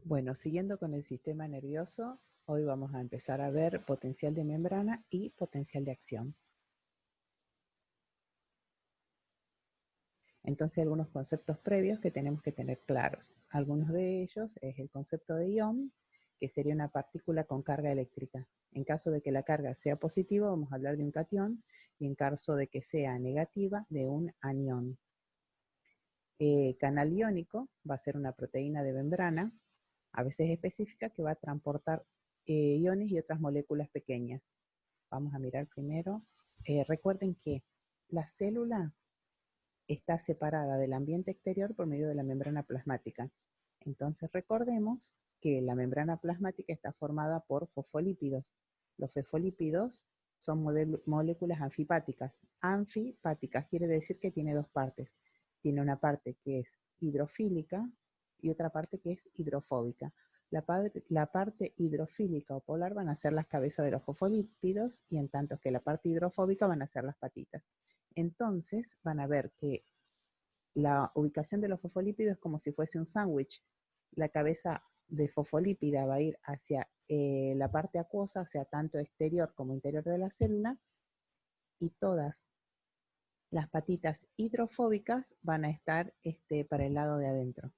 Bueno, siguiendo con el sistema nervioso, hoy vamos a empezar a ver potencial de membrana y potencial de acción. Entonces, algunos conceptos previos que tenemos que tener claros. Algunos de ellos es el concepto de ion, que sería una partícula con carga eléctrica. En caso de que la carga sea positiva, vamos a hablar de un catión, y en caso de que sea negativa, de un anión. Canal iónico va a ser una proteína de membrana, a veces específica, que va a transportar iones y otras moléculas pequeñas. Vamos a mirar primero. Recuerden que la célula está separada del ambiente exterior por medio de la membrana plasmática. Entonces recordemos que la membrana plasmática está formada por fosfolípidos. Los fosfolípidos son moléculas anfipáticas. Anfipáticas quiere decir que tiene dos partes. Tiene una parte que es hidrofílica y otra parte que es hidrofóbica. La parte hidrofílica o polar van a ser las cabezas de los fosfolípidos, y en tanto que la parte hidrofóbica van a ser las patitas. Entonces van a ver que la ubicación de los fosfolípidos es como si fuese un sándwich. La cabeza de fosfolípida va a ir hacia la parte acuosa, o sea, tanto exterior como interior de la célula, y todas las patitas hidrofóbicas van a estar para el lado de adentro.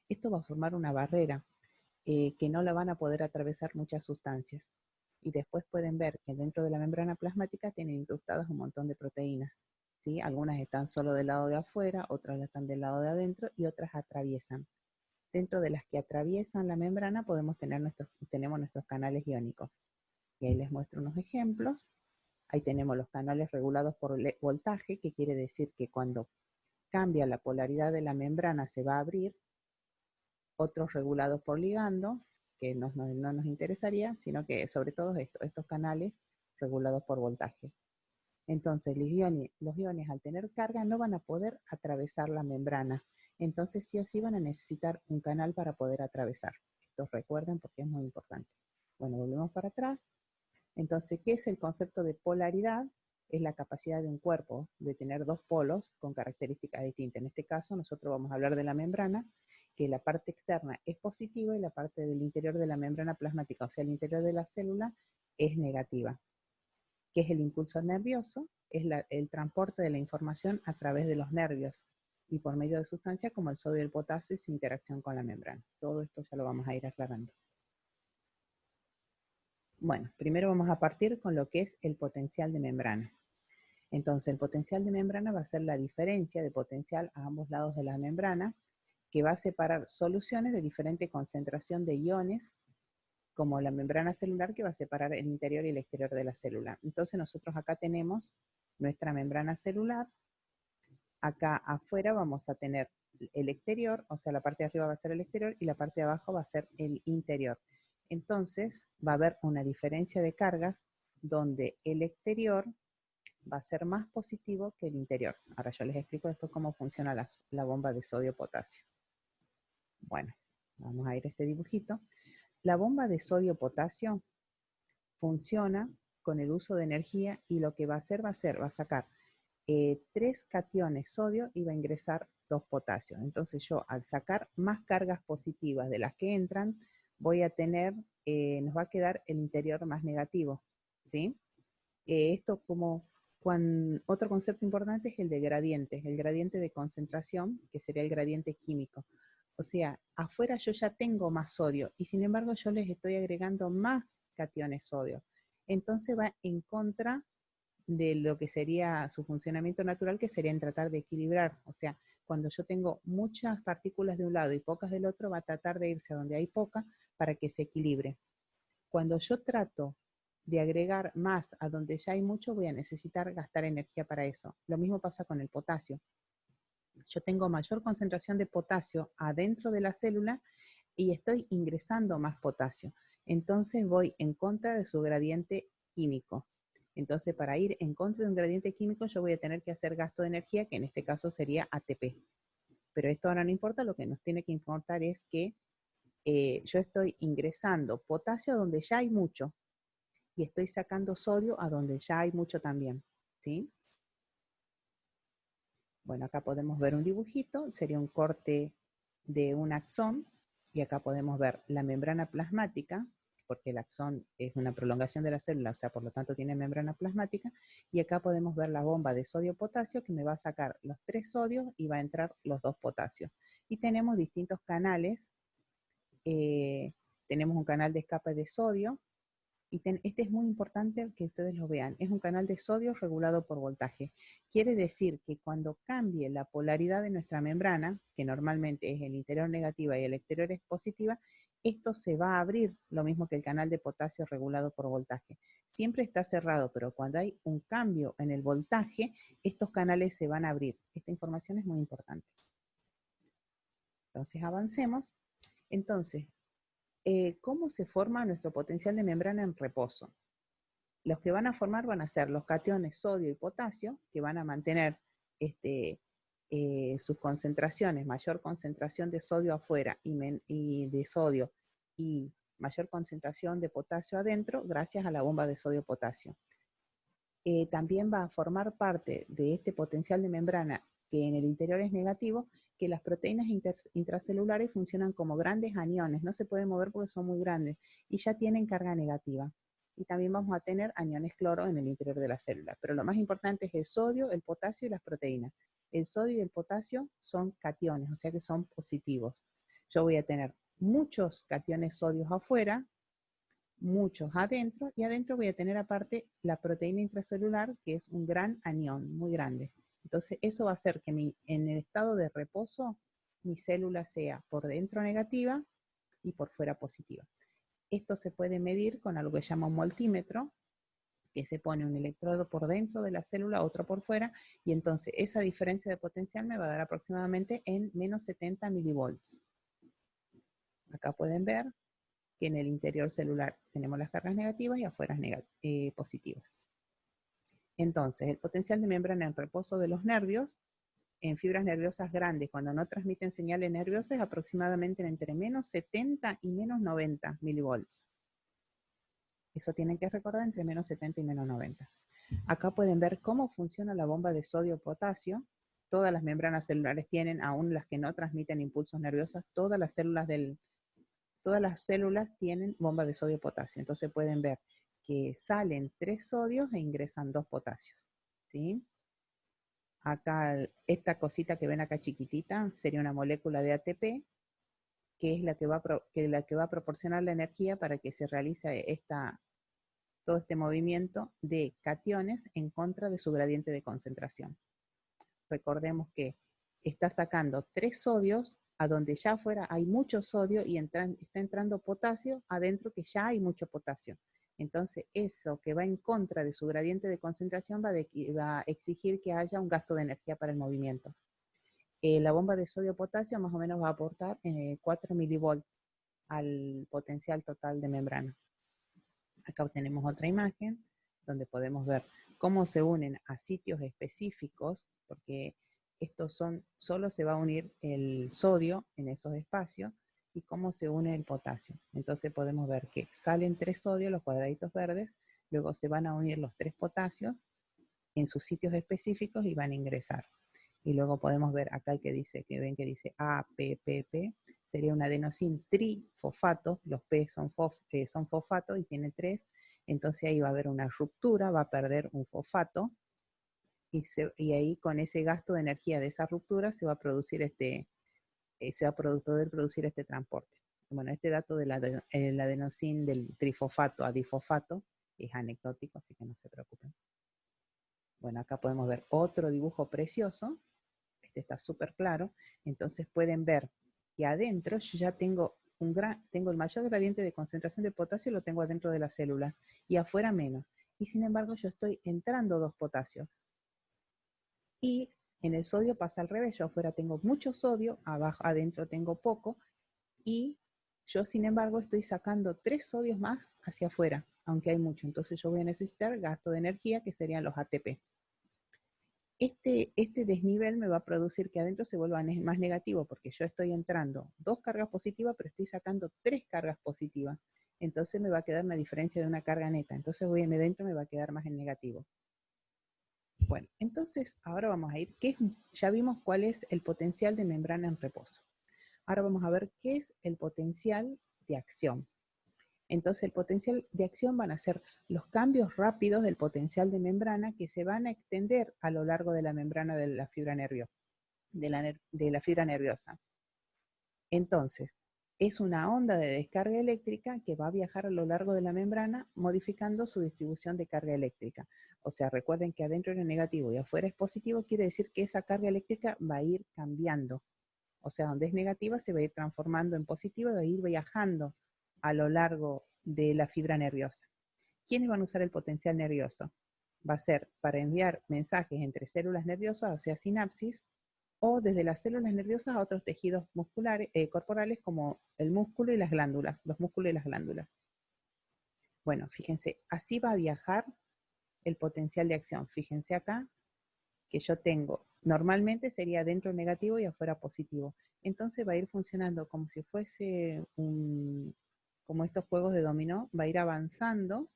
Esto va a formar una barrera que no la van a poder atravesar muchas sustancias. Y después pueden ver que dentro de la membrana plasmática tienen incrustadas un montón de proteínas, ¿sí? Algunas están solo del lado de afuera, otras están del lado de adentro y otras atraviesan. Dentro de las que atraviesan la membrana tenemos nuestros canales iónicos. Y ahí les muestro unos ejemplos. Ahí tenemos los canales regulados por voltaje, que quiere decir que cuando cambia la polaridad de la membrana se va a abrir. Otros regulados por ligando, que no nos interesaría, sino que sobre todo estos canales regulados por voltaje. Entonces los iones al tener carga no van a poder atravesar la membrana. Entonces sí o sí van a necesitar un canal para poder atravesar. Esto recuerden porque es muy importante. Bueno, volvemos para atrás. Entonces, ¿qué es el concepto de polaridad? Es la capacidad de un cuerpo de tener dos polos con características distintas. En este caso, nosotros vamos a hablar de la membrana, que la parte externa es positiva y la parte del interior de la membrana plasmática, o sea, el interior de la célula, es negativa. ¿Qué es el impulso nervioso? Es el transporte de la información a través de los nervios y por medio de sustancias como el sodio y el potasio y su interacción con la membrana. Todo esto ya lo vamos a ir aclarando. Bueno, primero vamos a partir con lo que es el potencial de membrana. Entonces, el potencial de membrana va a ser la diferencia de potencial a ambos lados de la membrana, que va a separar soluciones de diferente concentración de iones, como la membrana celular, que va a separar el interior y el exterior de la célula. Entonces, nosotros acá tenemos nuestra membrana celular. Acá afuera vamos a tener el exterior, o sea, la parte de arriba va a ser el exterior y la parte de abajo va a ser el interior. Entonces, va a haber una diferencia de cargas donde el exterior va a ser más positivo que el interior. Ahora yo les explico después cómo funciona la bomba de sodio-potasio. Bueno, vamos a ir a este dibujito. La bomba de sodio-potasio funciona con el uso de energía, y lo que va a sacar 3 cationes sodio y va a ingresar 2 potasios. Entonces yo, al sacar más cargas positivas de las que entran, voy a tener, nos va a quedar el interior más negativo, ¿sí? Esto otro concepto importante es el de gradientes, el gradiente de concentración, que sería el gradiente químico. O sea, afuera yo ya tengo más sodio y sin embargo yo les estoy agregando más cationes sodio. Entonces va en contra de lo que sería su funcionamiento natural, que sería en tratar de equilibrar. O sea, cuando yo tengo muchas partículas de un lado y pocas del otro, va a tratar de irse a donde hay poca para que se equilibre. Cuando yo trato de agregar más a donde ya hay mucho, voy a necesitar gastar energía para eso. Lo mismo pasa con el potasio. Yo tengo mayor concentración de potasio adentro de la célula y estoy ingresando más potasio. Entonces voy en contra de su gradiente químico. Entonces, para ir en contra de un gradiente químico, yo voy a tener que hacer gasto de energía, que en este caso sería ATP. Pero esto ahora no importa, lo que nos tiene que importar es que yo estoy ingresando potasio donde ya hay mucho y estoy sacando sodio a donde ya hay mucho también, ¿sí? Bueno, acá podemos ver un dibujito, sería un corte de un axón, Y acá podemos ver la membrana plasmática, porque el axón es una prolongación de la célula, o sea, por lo tanto tiene membrana plasmática, y acá podemos ver la bomba de sodio-potasio que me va a sacar los 3 sodios y va a entrar los 2 potasios. Y tenemos distintos canales, tenemos un canal de escape de sodio, y este es muy importante que ustedes lo vean, es un canal de sodio regulado por voltaje. Quiere decir que cuando cambie la polaridad de nuestra membrana, que normalmente es el interior negativa y el exterior es positiva, esto se va a abrir, lo mismo que el canal de potasio regulado por voltaje. Siempre está cerrado, pero cuando hay un cambio en el voltaje, estos canales se van a abrir. Esta información es muy importante. Entonces avancemos. Entonces, ¿cómo se forma nuestro potencial de membrana en reposo? Los que van a formar van a ser los cationes sodio y potasio, que van a mantener sus concentraciones, mayor concentración de sodio afuera y de sodio y mayor concentración de potasio adentro, gracias a la bomba de sodio-potasio. También va a formar parte de este potencial de membrana, que en el interior es negativo, que las proteínas intracelulares funcionan como grandes aniones, no se pueden mover porque son muy grandes y ya tienen carga negativa. Y también vamos a tener aniones cloro en el interior de la célula. Pero lo más importante es el sodio, el potasio y las proteínas. El sodio y el potasio son cationes, o sea que son positivos. Yo voy a tener muchos cationes sodios afuera, muchos adentro, y adentro voy a tener aparte la proteína intracelular, que es un gran anión, muy grande. Entonces eso va a hacer que en el estado de reposo mi célula sea por dentro negativa y por fuera positiva. Esto se puede medir con algo que se llama un multímetro, que se pone un electrodo por dentro de la célula, otro por fuera, y entonces esa diferencia de potencial me va a dar aproximadamente en menos 70 milivolts. Acá pueden ver que en el interior celular tenemos las cargas negativas y afuera positivas. Entonces, el potencial de membrana en reposo de los nervios, en fibras nerviosas grandes, cuando no transmiten señales nerviosas, es aproximadamente entre menos 70 y menos 90 milivolts. Eso tienen que recordar, entre menos 70 y menos 90. Acá pueden ver cómo funciona la bomba de sodio-potasio. Todas las membranas celulares tienen, aún las que no transmiten impulsos nerviosos, todas las células tienen bomba de sodio-potasio. Entonces pueden ver que salen 3 sodios e ingresan 2 potasios. ¿Sí? Acá, esta cosita que ven acá chiquitita, sería una molécula de ATP, que es la que va a proporcionar la energía para que se realice todo este movimiento de cationes en contra de su gradiente de concentración. Recordemos que está sacando 3 sodios a donde ya afuera hay mucho sodio y está entrando potasio adentro que ya hay mucho potasio. Entonces eso que va en contra de su gradiente de concentración va a exigir que haya un gasto de energía para el movimiento. La bomba de sodio-potasio más o menos va a aportar 4 milivolts al potencial total de membrana. Acá tenemos otra imagen donde podemos ver cómo se unen a sitios específicos, porque solo se va a unir el sodio en esos espacios, y cómo se une el potasio. Entonces podemos ver que salen 3 sodios, los cuadraditos verdes, luego se van a unir los 3 potasios en sus sitios específicos y van a ingresar. Y luego podemos ver acá el que dice, que ven que dice APPP, sería un adenosin trifosfato, los P son fosfato y tiene 3, entonces ahí va a haber una ruptura, va a perder un fosfato, y ahí con ese gasto de energía de esa ruptura se va a producir poder producir este transporte. Bueno, este dato del adenosin del trifosfato a difosfato es anecdótico, así que no se preocupen. Bueno, acá podemos ver otro dibujo precioso. Este está súper claro. Entonces pueden ver que adentro yo ya tengo el mayor gradiente de concentración de potasio, lo tengo adentro de la célula, y afuera menos. Y sin embargo yo estoy entrando 2 potasios. Y en el sodio pasa al revés. Yo afuera tengo mucho sodio, adentro tengo poco, y yo sin embargo estoy sacando 3 sodios más hacia afuera, aunque hay mucho. Entonces yo voy a necesitar gasto de energía, que serían los ATP. Este desnivel me va a producir que adentro se vuelva más negativo, porque yo estoy entrando 2 cargas positivas, pero estoy sacando 3 cargas positivas. Entonces me va a quedar una diferencia de una carga neta. Entonces dentro me va a quedar más en negativo. Bueno, entonces ahora vamos a ir, ya vimos cuál es el potencial de membrana en reposo. Ahora vamos a ver qué es el potencial de acción. Entonces, el potencial de acción van a ser los cambios rápidos del potencial de membrana que se van a extender a lo largo de la membrana de la fibra nerviosa. Entonces, es una onda de descarga eléctrica que va a viajar a lo largo de la membrana modificando su distribución de carga eléctrica. O sea, recuerden que adentro era negativo y afuera es positivo, quiere decir que esa carga eléctrica va a ir cambiando. O sea, donde es negativa se va a ir transformando en positiva y va a ir viajando a lo largo de la fibra nerviosa. ¿Quiénes van a usar el potencial nervioso? Va a ser para enviar mensajes entre células nerviosas, o sea, sinapsis, o desde las células nerviosas a otros tejidos musculares, corporales como el músculo y las glándulas, los músculos y las glándulas. Bueno, fíjense, así va a viajar el potencial de acción. Fíjense acá que yo tengo, normalmente sería dentro negativo y afuera positivo. Entonces va a ir funcionando como si fuese como estos juegos de dominó, va a ir avanzando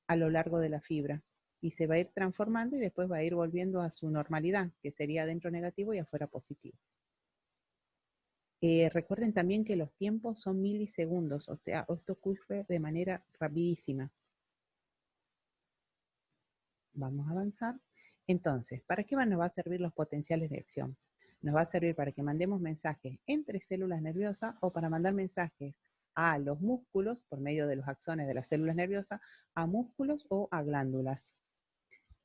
a lo largo de la fibra y se va a ir transformando y después va a ir volviendo a su normalidad, que sería dentro negativo y afuera positivo. Recuerden también que los tiempos son milisegundos, o sea, esto ocurre de manera rapidísima. Vamos a avanzar. Entonces, ¿para qué nos va a servir los potenciales de acción? Nos va a servir para que mandemos mensajes entre células nerviosas o para mandar mensajes a los músculos, por medio de los axones de las células nerviosas, a músculos o a glándulas.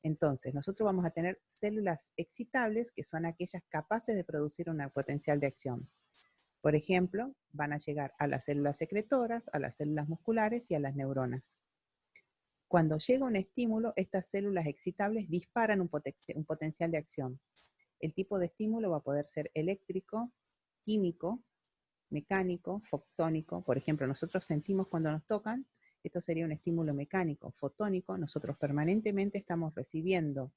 Entonces, nosotros vamos a tener células excitables, que son aquellas capaces de producir una potencial de acción. Por ejemplo, van a llegar a las células secretoras, a las células musculares y a las neuronas. Cuando llega un estímulo, estas células excitables disparan un potencial de acción. El tipo de estímulo va a poder ser eléctrico, químico, mecánico, fotónico. Por ejemplo, nosotros sentimos cuando nos tocan, esto sería un estímulo mecánico. Fotónico, nosotros permanentemente estamos recibiendo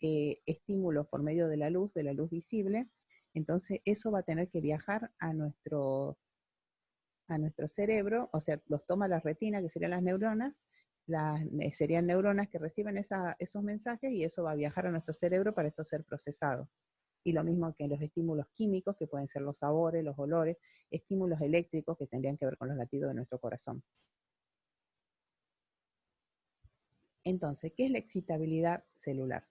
estímulos por medio de la luz visible. Entonces eso va a tener que viajar a nuestro cerebro, o sea, los toma la retina, que serían las neuronas, serían neuronas que reciben esos mensajes y eso va a viajar a nuestro cerebro para esto ser procesado. Y lo mismo que los estímulos químicos, que pueden ser los sabores, los olores, estímulos eléctricos que tendrían que ver con los latidos de nuestro corazón. Entonces, ¿qué es la excitabilidad celular?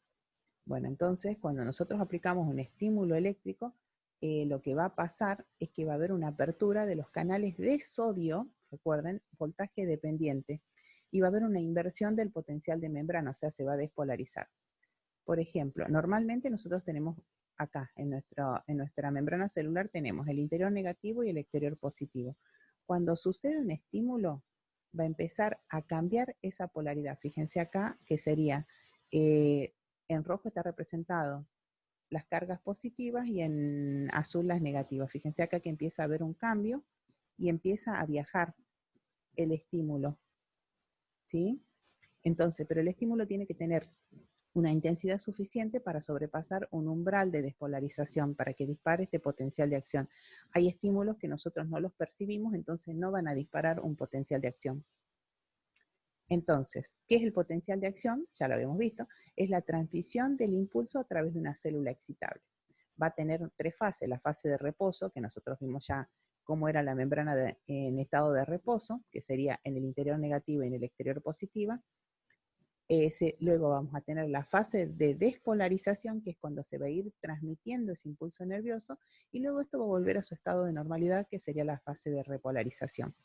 Bueno, entonces, cuando nosotros aplicamos un estímulo eléctrico, lo que va a pasar es que va a haber una apertura de los canales de sodio, recuerden, voltaje dependiente, y va a haber una inversión del potencial de membrana, o sea, se va a despolarizar. Por ejemplo, normalmente nosotros tenemos acá, en nuestra membrana celular, tenemos el interior negativo y el exterior positivo. Cuando sucede un estímulo, va a empezar a cambiar esa polaridad. Fíjense acá que sería, en rojo está representado las cargas positivas y en azul las negativas. Fíjense acá que empieza a haber un cambio y empieza a viajar el estímulo, ¿sí? Entonces, pero el estímulo tiene que tener una intensidad suficiente para sobrepasar un umbral de despolarización para que dispare este potencial de acción. Hay estímulos que nosotros no los percibimos, entonces no van a disparar un potencial de acción. Entonces, ¿qué es el potencial de acción? Ya lo habíamos visto, es la transmisión del impulso a través de una célula excitable. Va a tener tres fases, la fase de reposo, que nosotros vimos ya cómo era la membrana en estado de reposo, que sería en el interior negativo y en el exterior positiva. Luego vamos a tener la fase de despolarización, que es cuando se va a ir transmitiendo ese impulso nervioso, y luego esto va a volver a su estado de normalidad, que sería la fase de repolarización.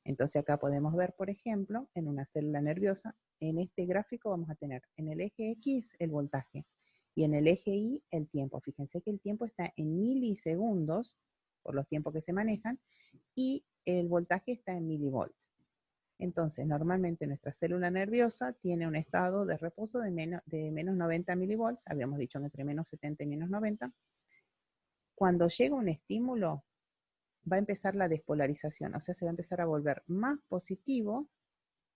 Entonces acá podemos ver, por ejemplo, en una célula nerviosa, en este gráfico vamos a tener en el eje X el voltaje y en el eje Y el tiempo. Fíjense que el tiempo está en milisegundos, por los tiempos que se manejan, y el voltaje está en milivolts. Entonces, normalmente nuestra célula nerviosa tiene un estado de reposo de menos 90 milivolts, habíamos dicho entre menos 70 y menos 90. Cuando llega un estímulo, va a empezar la despolarización, o sea, se va a empezar a volver más positivo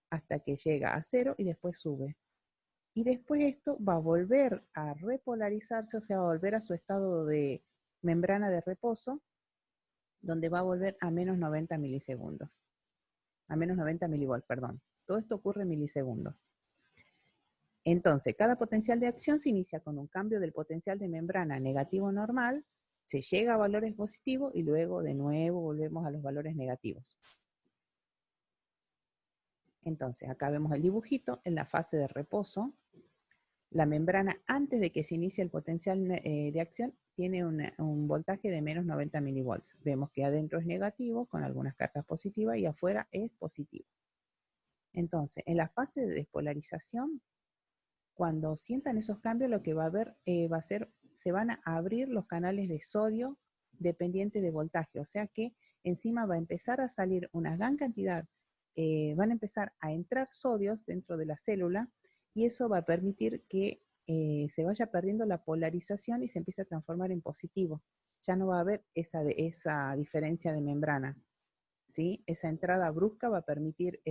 hasta que llega a 0 y después sube. Y después esto va a volver a repolarizarse, o sea, va a volver a su estado de membrana de reposo, donde va a volver a menos 90 milisegundos. A menos 90 milivolts, perdón. Todo esto ocurre en milisegundos. Entonces, cada potencial de acción se inicia con un cambio del potencial de membrana negativo normal se llega a valores positivos y luego de nuevo volvemos a los valores negativos. Entonces, acá vemos el dibujito en la fase de reposo. La membrana, antes de que se inicie el potencial de acción, tiene un voltaje de menos 90 milivolts. Vemos que adentro es negativo, con algunas cargas positivas, y afuera es positivo. Entonces, en la fase de despolarización, cuando sientan esos cambios, lo que va a haber va a ser, se van a abrir los canales de sodio dependiente de voltaje. O sea que encima va a empezar a salir una gran cantidad, van a empezar a entrar sodios dentro de la célula, y eso va a permitir que se vaya perdiendo la polarización y se empiece a transformar en positivo. Ya no va a haber esa diferencia de membrana, ¿sí? Esa entrada brusca va a permitir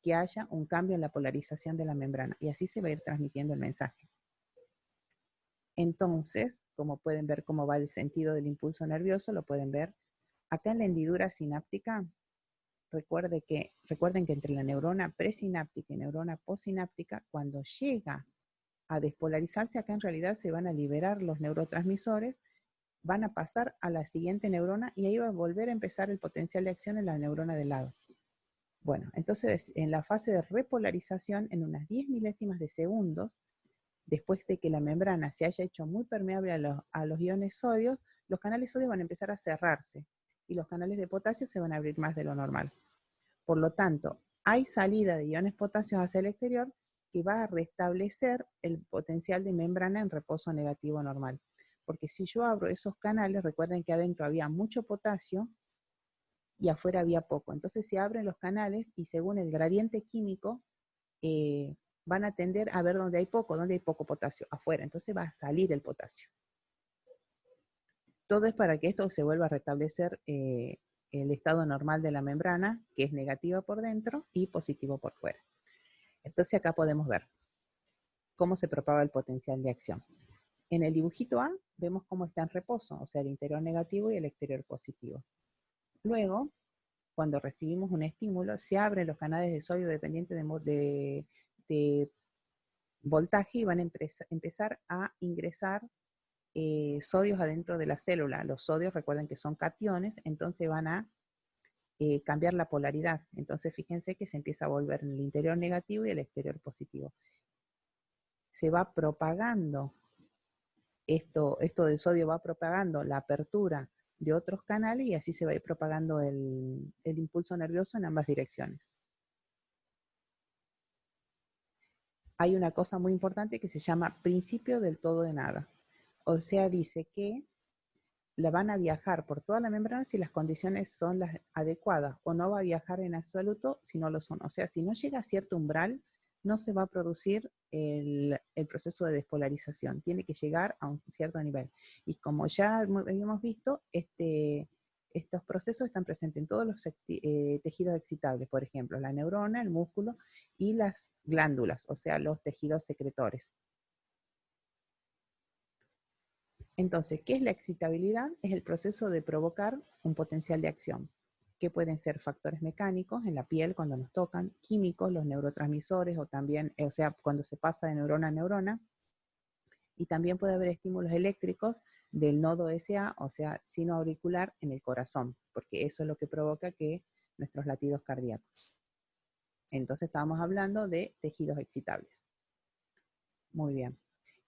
que haya un cambio en la polarización de la membrana, y así se va a ir transmitiendo el mensaje. Entonces, como pueden ver cómo va el sentido del impulso nervioso, lo pueden ver acá en la hendidura sináptica. Recuerden que entre la neurona presináptica y neurona postsináptica, cuando llega a despolarizarse, acá en realidad se van a liberar los neurotransmisores, van a pasar a la siguiente neurona y ahí va a volver a empezar el potencial de acción en la neurona del lado. Bueno, entonces en la fase de repolarización, en unas 10 milésimas de segundos, después de que la membrana se haya hecho muy permeable a los iones sodios, los canales sodios van a empezar a cerrarse y los canales de potasio se van a abrir más de lo normal. Por lo tanto, hay salida de iones potasios hacia el exterior que va a restablecer el potencial de membrana en reposo negativo normal. Porque si yo abro esos canales, recuerden que adentro había mucho potasio y afuera había poco. Entonces se abren los canales y según el gradiente químico van a tender a ver dónde hay poco potasio, afuera. Entonces va a salir el potasio. Todo es para que esto se vuelva a restablecer el estado normal de la membrana, que es negativa por dentro y positivo por fuera. Entonces acá podemos ver cómo se propaga el potencial de acción. En el dibujito A vemos cómo está en reposo, o sea, el interior negativo y el exterior positivo. Luego, cuando recibimos un estímulo, se abren los canales de sodio dependientes de voltaje y van a empezar a ingresar sodios adentro de la célula. Los sodios, recuerden que son cationes, entonces van a cambiar la polaridad. Entonces fíjense que se empieza a volver en el interior negativo y el exterior positivo. Se va propagando, esto del sodio va propagando la apertura de otros canales y así se va a ir propagando el impulso nervioso en ambas direcciones. Hay una cosa muy importante que se llama principio del todo de nada. O sea, dice que la van a viajar por toda la membrana si las condiciones son las adecuadas, o no va a viajar en absoluto si no lo son. O sea, si no llega a cierto umbral, no se va a producir el proceso de despolarización. Tiene que llegar a un cierto nivel. Y como ya habíamos visto, estos procesos están presentes en todos los tejidos excitables, por ejemplo, la neurona, el músculo y las glándulas, o sea, los tejidos secretores. Entonces, ¿qué es la excitabilidad? Es el proceso de provocar un potencial de acción, que pueden ser factores mecánicos en la piel cuando nos tocan, químicos, los neurotransmisores, o también, o sea, cuando se pasa de neurona a neurona, y también puede haber estímulos eléctricos del nodo SA, o sea, sino auricular en el corazón, porque eso es lo que provoca que nuestros latidos cardíacos. Entonces estábamos hablando de tejidos excitables. Muy bien.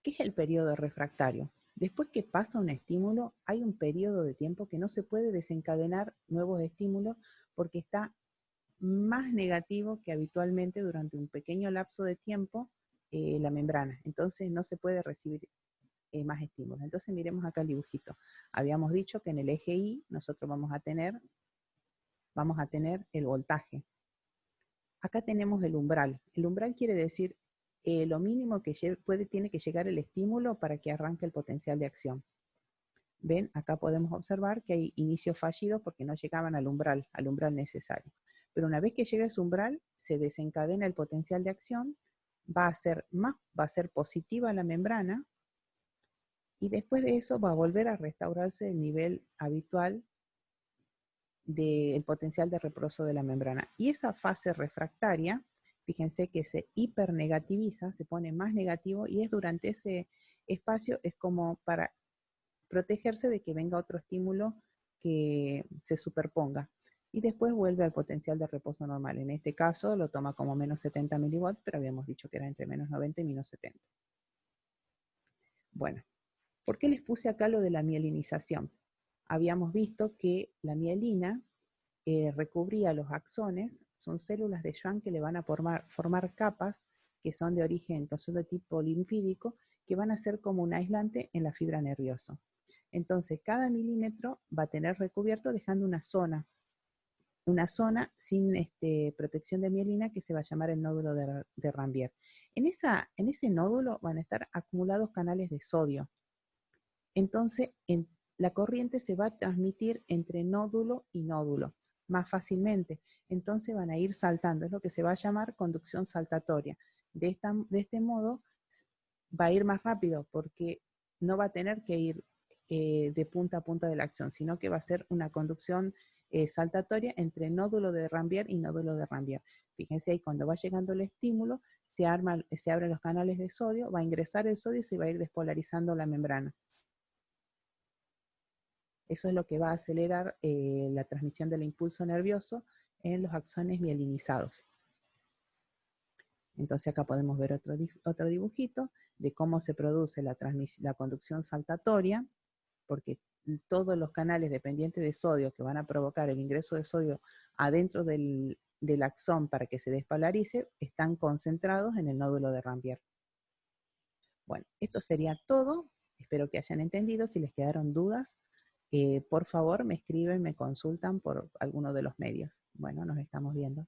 ¿Qué es el periodo refractario? Después que pasa un estímulo, hay un periodo de tiempo que no se puede desencadenar nuevos estímulos porque está más negativo que habitualmente durante un pequeño lapso de tiempo la membrana. Entonces no se puede recibir más estímulos. Entonces miremos acá el dibujito. Habíamos dicho que en el eje Y nosotros vamos a tener el voltaje. Acá tenemos el umbral. El umbral quiere decir lo mínimo que tiene que llegar el estímulo para que arranque el potencial de acción. ¿Ven? Acá podemos observar que hay inicios fallidos porque no llegaban al umbral necesario. Pero una vez que llega ese umbral, se desencadena el potencial de acción, va a ser positiva la membrana, y después de eso va a volver a restaurarse el nivel habitual del potencial de reposo de la membrana. Y esa fase refractaria, fíjense que se hipernegativiza, se pone más negativo, y es durante ese espacio, es como para protegerse de que venga otro estímulo que se superponga. Y después vuelve al potencial de reposo normal. En este caso lo toma como menos 70 miliwatts, pero habíamos dicho que era entre menos 90 y menos 70. Bueno, ¿por qué les puse acá lo de la mielinización? Habíamos visto que la mielina recubría los axones, son células de Schwann que le van a formar capas que son de origen, que son de tipo linfídico, que van a ser como un aislante en la fibra nerviosa. Entonces, cada milímetro va a tener recubierto dejando una zona sin protección de mielina que se va a llamar el nódulo de Ranvier. En ese nódulo van a estar acumulados canales de sodio. Entonces, la corriente se va a transmitir entre nódulo y nódulo más fácilmente. Entonces van a ir saltando, es lo que se va a llamar conducción saltatoria. De este modo va a ir más rápido porque no va a tener que ir de punta a punta de la acción, sino que va a ser una conducción saltatoria entre nódulo de Ranvier y nódulo de Ranvier. Fíjense ahí, cuando va llegando el estímulo, se abren los canales de sodio, va a ingresar el sodio y se va a ir despolarizando la membrana. Eso es lo que va a acelerar la transmisión del impulso nervioso en los axones mielinizados. Entonces acá podemos ver otro dibujito de cómo se produce la conducción saltatoria, porque todos los canales dependientes de sodio que van a provocar el ingreso de sodio adentro del axón para que se despolarice están concentrados en el nódulo de Ranvier. Bueno, esto sería todo. Espero que hayan entendido. Si les quedaron dudas, por favor me escriben, me consultan por alguno de los medios. Bueno, nos estamos viendo.